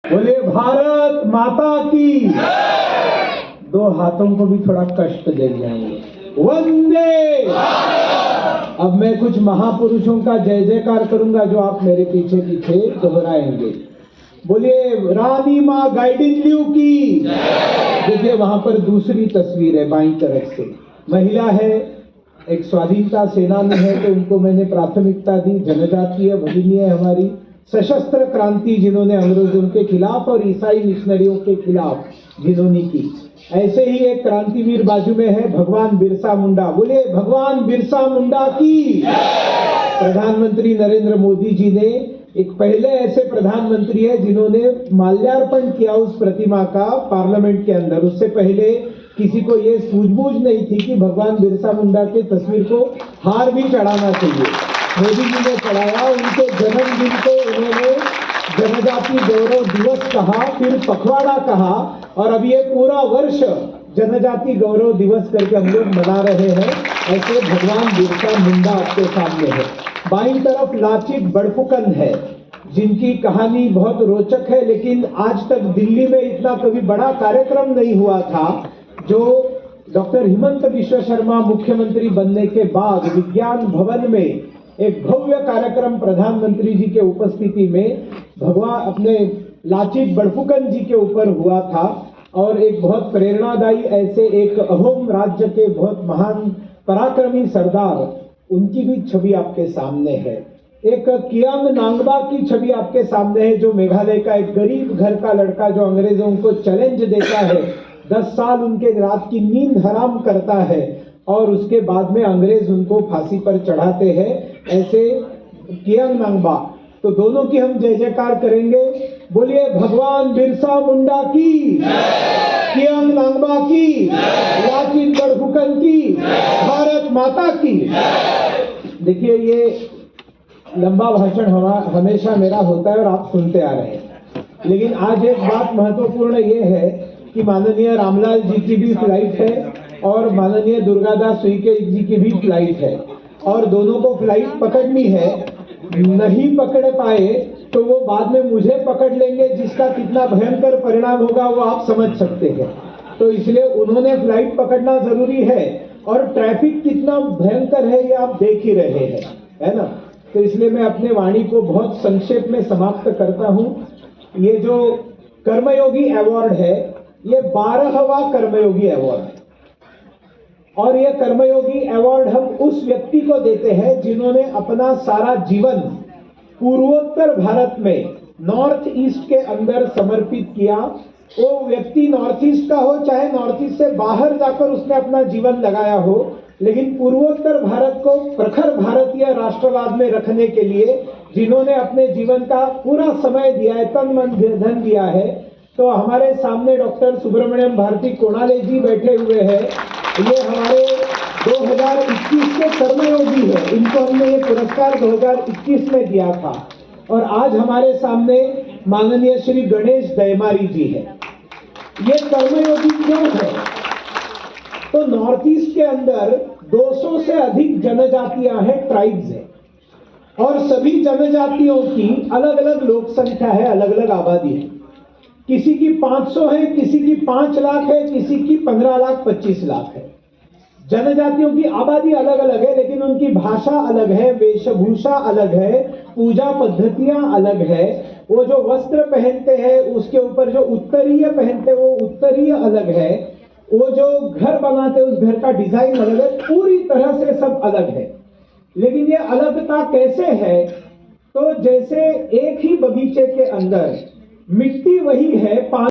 बोले भारत माता की। दो हाथों को भी थोड़ा कष्ट दे जाएंगे। वंदे। अब मैं कुछ महापुरुषों का जय जयकार करूंगा जो आप मेरे पीछे पीछे दोहराएंगे। बोलिए रानी माँ गाइडिंग की। देखिए वहां पर दूसरी तस्वीर है बाईं तरफ से, महिला है, एक स्वाधीनता सेनानी है, तो उनको मैंने प्राथमिकता दी। जनजातीय भगिनी है हमारी, सशस्त्र क्रांति जिन्होंने अंग्रेजों के खिलाफ और ईसाई मिशनरियों के खिलाफ जिन्होंने की। ऐसे ही एक क्रांतिवीर बाजू में है, भगवान बिरसा मुंडा। बोले भगवान बिरसा मुंडा की। प्रधानमंत्री नरेंद्र मोदी जी ने एक पहले ऐसे प्रधानमंत्री है जिन्होंने माल्यार्पण किया उस प्रतिमा का पार्लियामेंट के अंदर। उससे पहले किसी को ये सूझबूझ नहीं थी कि भगवान बिरसा मुंडा के तस्वीर को हार भी चढ़ाना चाहिए। मोदी जी ने चढ़ाया। उनके जन्मदिन को उन्होंने जनजाति गौरव दिवस कहा, फिर पखवाड़ा कहा, और अब ये पूरा वर्ष जनजाति गौरव दिवस करके हम लोग मना रहे हैं। ऐसे भगवान बिरसा मुंडा आपके सामने है। बाईं तरफ लाचित बड़फुकन है, जिनकी कहानी बहुत रोचक है, लेकिन आज तक दिल्ली में इतना कभी बड़ा कार्यक्रम नहीं हुआ था। जो डॉक्टर हिमंत विश्व शर्मा मुख्यमंत्री बनने के बाद विज्ञान भवन में एक भव्य कार्यक्रम प्रधानमंत्री जी के उपस्थिति में भगवान अपने लाचित बड़फुकन जी के ऊपर हुआ था। और एक बहुत प्रेरणादायी ऐसे एक अहोम राज्य के बहुत महान पराक्रमी सरदार, उनकी भी छवि आपके सामने है। एक कियांग नांगबा की छवि आपके सामने है, जो मेघालय का एक गरीब घर का लड़का जो अंग्रेजों को चैलेंज देता है, 10 साल उनके रात की नींद हराम करता है, और उसके बाद में अंग्रेज उनको फांसी पर चढ़ाते हैं। ऐसे कियांग नांगबा, तो दोनों की हम जय जयकार करेंगे। बोलिए भगवान बिरसा मुंडा की, कियांग नांगबा की, लाचित बड़फुकन की, भारत माता की। देखिए ये लंबा भाषण हमेशा मेरा होता है और आप सुनते आ रहे हैं, लेकिन आज एक बात महत्वपूर्ण ये है कि माननीय रामलाल जी की भी फ्लाइट है और माननीय दुर्गादास उइके जी की भी फ्लाइट है, और दोनों को फ्लाइट पकड़नी है। नहीं पकड़ पाए तो वो बाद में मुझे पकड़ लेंगे, जिसका कितना भयंकर परिणाम होगा वो आप समझ सकते हैं। तो इसलिए उन्होंने फ्लाइट पकड़ना जरूरी है, और ट्रैफिक कितना भयंकर है ये आप देख ही रहे हैं, है ना। तो इसलिए मैं अपने वाणी को बहुत संक्षेप में समाप्त करता हूं। ये जो कर्मयोगी अवार्ड है, ये 12वां कर्मयोगी अवार्ड है, और ये कर्मयोगी अवार्ड हम उस व्यक्ति को देते हैं जिन्होंने अपना सारा जीवन पूर्वोत्तर भारत में नॉर्थ ईस्ट के अंदर समर्पित किया। वो व्यक्ति नॉर्थ ईस्ट का हो चाहे नॉर्थ ईस्ट से बाहर जाकर उसने अपना जीवन लगाया हो, लेकिन पूर्वोत्तर भारत को प्रखर भारतीय राष्ट्रवाद में रखने के लिए जिन्होंने अपने जीवन का पूरा समय दिया है, तन मन धन दिया है, तो हमारे सामने डॉक्टर सुब्रमण्यम भारती कोणाले जी बैठे हुए हैं। ये हमारे 2021 के कर्मयोगी है, इनको हमने ये पुरस्कार 2021 में दिया था। और आज हमारे सामने माननीय श्री गणेश दयमारी जी है। ये कर्मयोगी क्यों है? तो नॉर्थ ईस्ट के अंदर 200 से अधिक जनजातियां हैं, ट्राइब्स हैं, और सभी जनजातियों की अलग अलग लोक संख्या है, अलग अलग आबादी है। किसी की 500 है, किसी की 5 लाख है, किसी की 15 लाख 25 लाख है। जनजातियों की आबादी अलग अलग है, लेकिन उनकी भाषा अलग है, वेशभूषा अलग है, पूजा पद्धतियां अलग है। वो जो वस्त्र पहनते हैं उसके ऊपर जो उत्तरीय पहनते हैं वो उत्तरीय अलग है। वो जो घर बनाते हैं उस घर का डिजाइन अलग है, पूरी तरह से सब अलग है। लेकिन ये अलगता कैसे है? तो जैसे एक ही बगीचे के अंदर मिट्टी वही है,